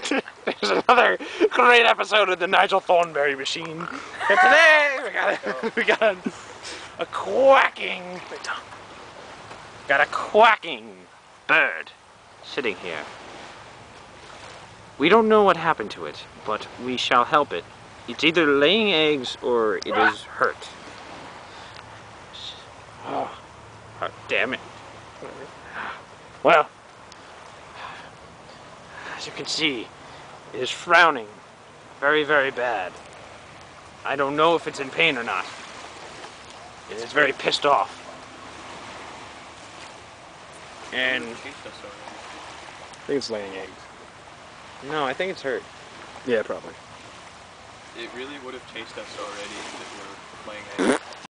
There's another great episode of the Nigel Thornberry machine. And today we got a quacking bird sitting here. We don't know what happened to it, but we shall help it. It's either laying eggs or it is hurt. Oh, damn it. Well, as you can see, it is frowning very, very bad. I don't know if it's in pain or not. It is very pissed off. And I think it's laying eggs. No, I think it's hurt. Yeah, probably. It really would have chased us already if it were laying eggs.